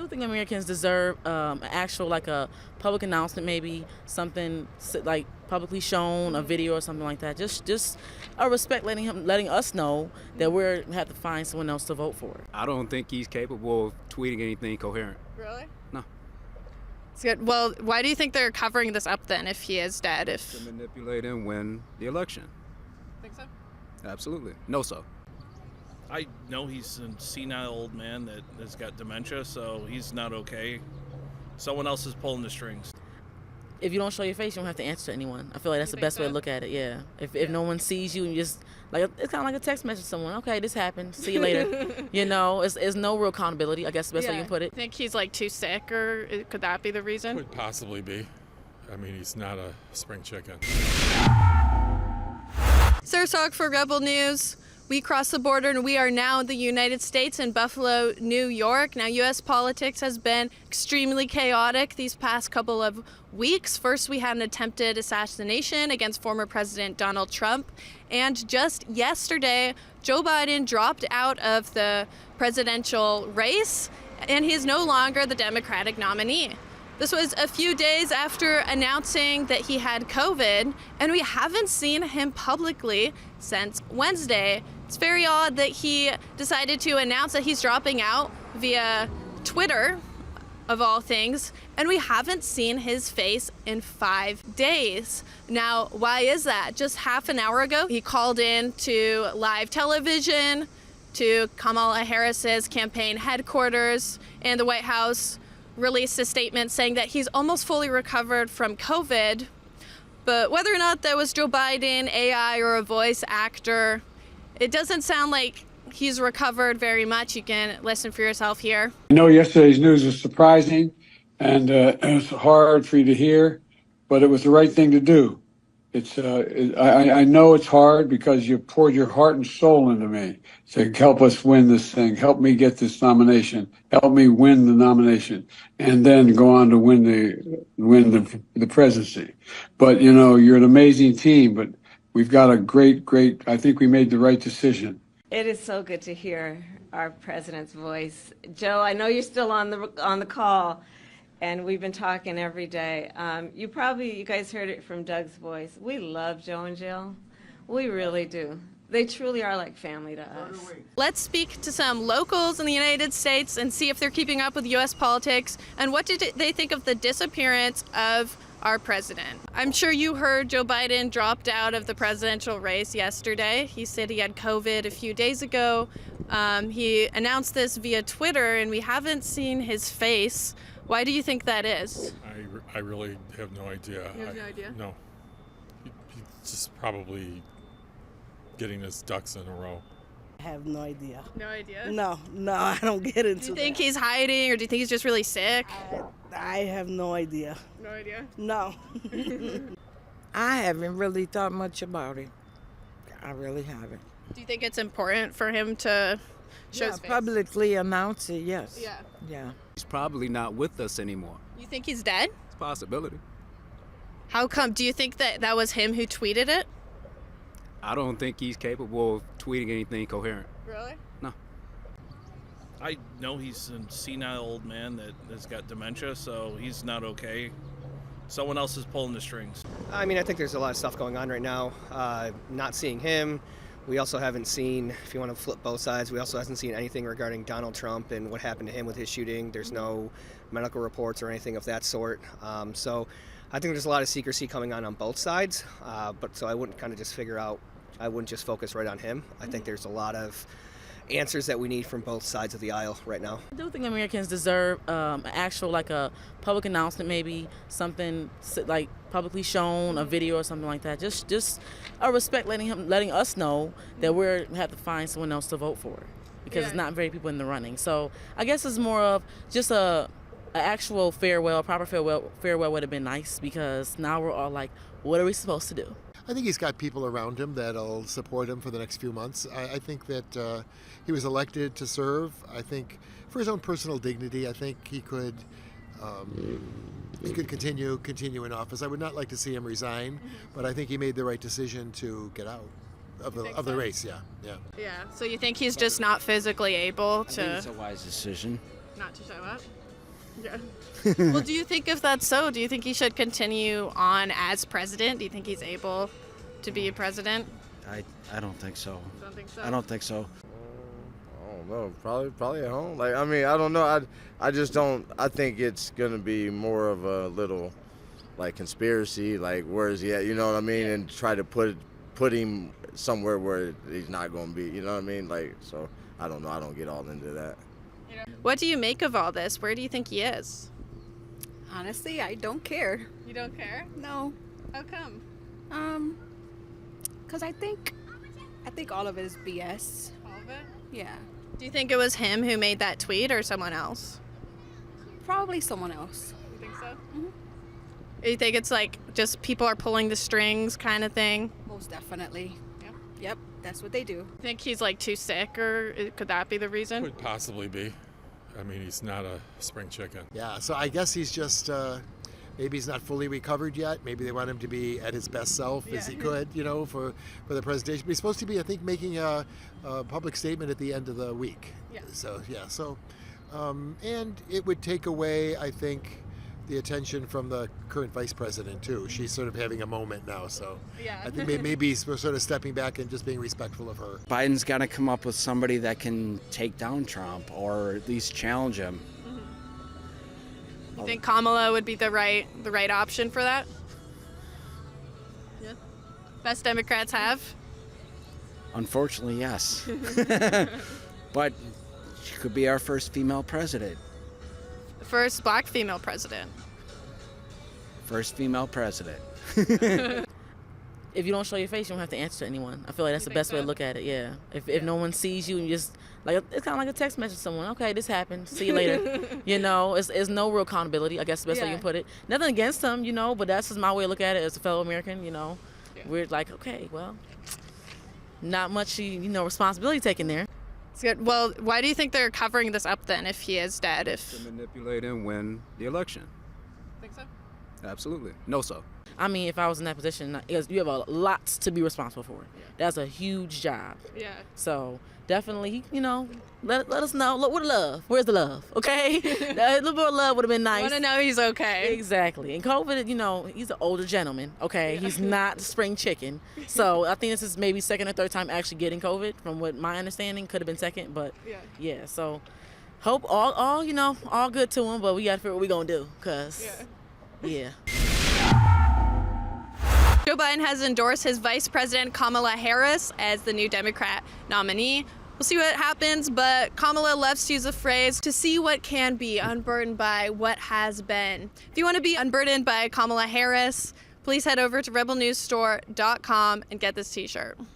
do think Americans deserve an actual, like a public announcement, maybe something like publicly shown, a video or something like that. Just a respect, letting us know that we have to find someone else to vote for. I don't think he's capable of tweeting anything coherent. Really? No. It's good. Well, why do you think they're covering this up then if he is dead? To manipulate and win the election. Think so? Absolutely. No, so. I know he's a senile old man that has got dementia, so he's not okay. Someone else is pulling the strings. If you don't show your face, you don't have to answer to anyone. I feel like that's the think best way so? to look at it. Yeah. If no one sees you, and you just like it's kind of like a text message to someone. Okay, this happened. See you later. It's no real accountability. I guess the best way you can put it. Think he's like too sick, or could that be the reason? Could possibly be. I mean, he's not a spring chicken. Sarah Stock for Rebel News. We crossed the border and we are now in the United States in Buffalo, New York. Now, U.S. politics has been extremely chaotic these past couple of weeks. First, we had an attempted assassination against former President Donald Trump. And just yesterday, Joe Biden dropped out of the presidential race, and he is no longer the Democratic nominee. This was a few days after announcing that he had COVID, and we haven't seen him publicly since Wednesday. It's very odd that he decided to announce that he's dropping out via Twitter, of all things, and we haven't seen his face in 5 days. Now, why is that? Just half an hour ago, he called in to live television, to Kamala Harris's campaign headquarters, and the White House released a statement saying that he's almost fully recovered from COVID. But whether or not that was Joe Biden, AI, or a voice actor, it doesn't sound like he's recovered very much. You can listen for yourself here. I know yesterday's news was surprising and it was hard for you to hear, but it was the right thing to do. I know it's hard because you poured your heart and soul into me to help us win this thing, help me get this nomination, help me win the nomination, and then go on to win the presidency. But you're an amazing team. But we've got a great. I think we made the right decision. It is so good to hear our president's voice. Joe, I know you're still on the call. And we've been talking every day. You guys heard it from Doug's voice. We love Joe and Jill. We really do. They truly are like family to us. Let's speak to some locals in the United States and see if they're keeping up with U.S. politics and what did they think of the disappearance of our president. I'm sure you heard Joe Biden dropped out of the presidential race yesterday. He said he had COVID a few days ago. He announced this via Twitter, and we haven't seen his face. Why do you think that is? I really have no idea. You have no idea? No. He's just probably getting his ducks in a row. I have no idea. No idea? No, I don't get into Do you think that. he's hiding, or do you think he's just really sick? I have no idea. No idea? No. I haven't really thought much about it. I really haven't. Do you think it's important for him to show his face? Publicly announce it, yes. Yeah. He's probably not with us anymore. You think he's dead? It's a possibility. How come? Do you think that was him who tweeted it? I don't think he's capable of tweeting anything coherent. Really? No. I know he's a senile old man that has got dementia, so he's not okay. Someone else is pulling the strings. I mean, I think there's a lot of stuff going on right now. Not seeing him. We also haven't seen, if you want to flip both sides, we also haven't seen anything regarding Donald Trump and what happened to him with his shooting. There's no medical reports or anything of that sort. So I think there's a lot of secrecy coming on both sides. So I wouldn't kind of just I wouldn't just focus right on him. I think there's a lot of answers that we need from both sides of the aisle right now. I do think Americans deserve an actual, like a public announcement, maybe something like publicly shown, a video or something like that. Just a respect, letting us know that we have to find someone else to vote for, because it's not very people in the running. So I guess it's more of just a actual farewell, proper farewell would have been nice, because now we're all like, what are we supposed to do? I think he's got people around him that'll support him for the next few months. I think that he was elected to serve. I think for his own personal dignity, I think he could continue in office. I would not like to see him resign, but I think he made the right decision to get out of the race. Yeah. So you think he's just not physically able to? I think it's a wise decision. Not to show up. Yeah. Well, do you think if that's so, do you think he should continue on as president? Do you think he's able to be a president? I don't think so. Don't think so. I don't think so. I don't know. Probably at home. Like, I mean, I don't know. I just don't. I think it's gonna be more of a little, like, conspiracy. Like, where is he at? You know what I mean? And try to put him somewhere where he's not gonna be. You know what I mean? Like, so I don't know. I don't get all into that. What do you make of all this? Where do you think he is? Honestly, I don't care. You don't care? No. How come? Cause I think all of it is BS. All of it? Yeah. Do you think it was him who made that tweet or someone else? Probably someone else. You think so? Or you think it's like just people are pulling the strings kind of thing? Most definitely. Yeah. Yep, that's what they do. Think he's like too sick, or could that be the reason? Could possibly be. I mean, he's not a spring chicken. Yeah, so I guess he's just maybe he's not fully recovered yet. Maybe they want him to be at his best self as he could, you know, for the presentation. But he's supposed to be, I think, making a public statement at the end of the week. Yeah. So yeah, so and it would take away, I think, the attention from the current vice president too. She's sort of having a moment now, so Yeah. I think maybe we're sort of stepping back and just being respectful of her. Biden's got to come up with somebody that can take down Trump or at least challenge him. You think Kamala would be the right option for that? Yeah. Best Democrats have? Unfortunately, yes. But she could be our first female president. The first black female president. First female president. If you don't show your face, you don't have to answer to anyone. I feel like that's the best way to look at it. Yeah. If no one sees you and you just like, it's kind of like a text message to someone. Okay, this happened. See you later. You know, it's no real accountability. I guess the best way you can put it. Nothing against them, you know, but that's just my way to look at it as a fellow American. You know, we're like, okay, well, not much, responsibility taken there. It's good. Well, why do you think they're covering this up then if he is dead? To manipulate and win the election. Think so? Absolutely. No, so. I mean, if I was in that position, you have a lot to be responsible for. That's a huge job. Yeah. So definitely, let us know. Where's the love? Where's the love? Okay, a little more love would have been nice. I want to know he's okay. Exactly. And COVID, he's an older gentleman. Okay, he's not spring chicken. So I think this is maybe second or third time actually getting COVID. From what my understanding, could have been second, but yeah. So hope all good to him. But we got to figure what we gonna do, yeah. Joe Biden has endorsed his Vice President Kamala Harris as the new Democrat nominee. We'll see what happens, but Kamala loves to use the phrase, to see what can be unburdened by what has been. If you want to be unburdened by Kamala Harris, please head over to rebelnewsstore.com and get this t-shirt.